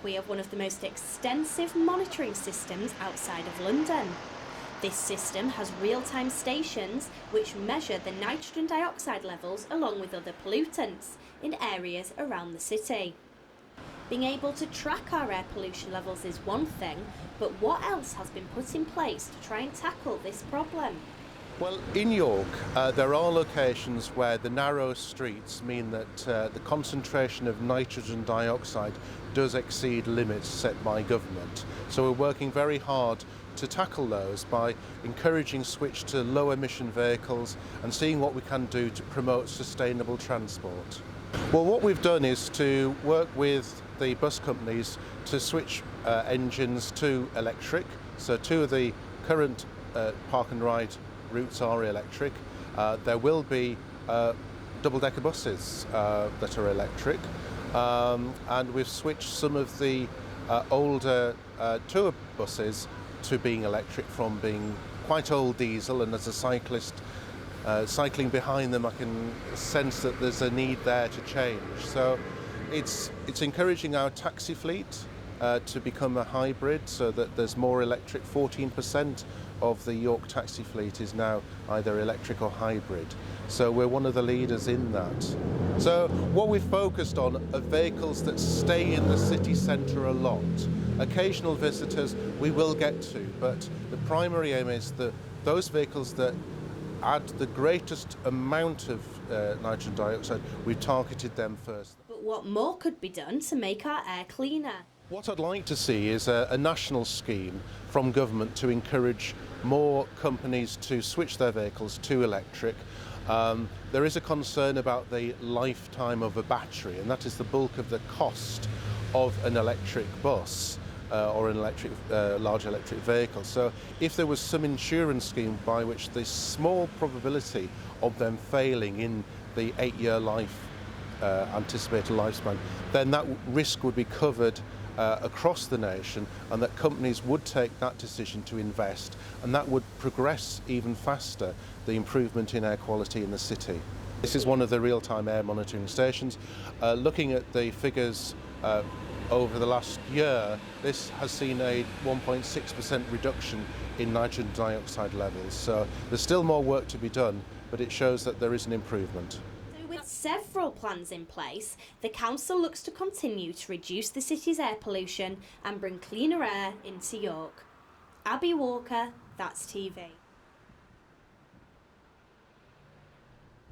we have one of the most extensive monitoring systems outside of London. This system has real-time stations which measure the nitrogen dioxide levels along with other pollutants in areas around the city. Being able to track our air pollution levels is one thing, but what else has been put in place to try and tackle this problem? Well, in York, there are locations where the narrow streets mean that the concentration of nitrogen dioxide does exceed limits set by government. So we're working very hard to tackle those by encouraging switch to low emission vehicles and seeing what we can do to promote sustainable transport. Well, what we've done is to work with the bus companies to switch engines to electric. So two of the current park and ride routes are electric. There will be double-decker buses that are electric, and we've switched some of the older tour buses to being electric from being quite old diesel, and as a cyclist cycling behind them I can sense that there's a need there to change. So it's encouraging our taxi fleet to become a hybrid so that there's more electric. 14% of the York taxi fleet is now either electric or hybrid. So we're one of the leaders in that. So what we've focused on are vehicles that stay in the city centre a lot. Occasional visitors we will get to, but the primary aim is that those vehicles that add the greatest amount of nitrogen dioxide, we've targeted them first. But what more could be done to make our air cleaner? What I'd like to see is a national scheme from government to encourage more companies to switch their vehicles to electric. There is a concern about the lifetime of a battery, and that is the bulk of the cost of an electric bus or an large electric vehicle. So if there was some insurance scheme by which the small probability of them failing in the 8-year anticipated lifespan, then that risk would be covered across the nation, and that companies would take that decision to invest, and that would progress even faster the improvement in air quality in the city. This is one of the real-time air monitoring stations. Looking at the figures over the last year, this has seen a 1.6% reduction in nitrogen dioxide levels. So there's still more work to be done, but it shows that there is an improvement. With several plans in place, the council looks to continue to reduce the city's air pollution and bring cleaner air into York. Abby Walker, That's TV.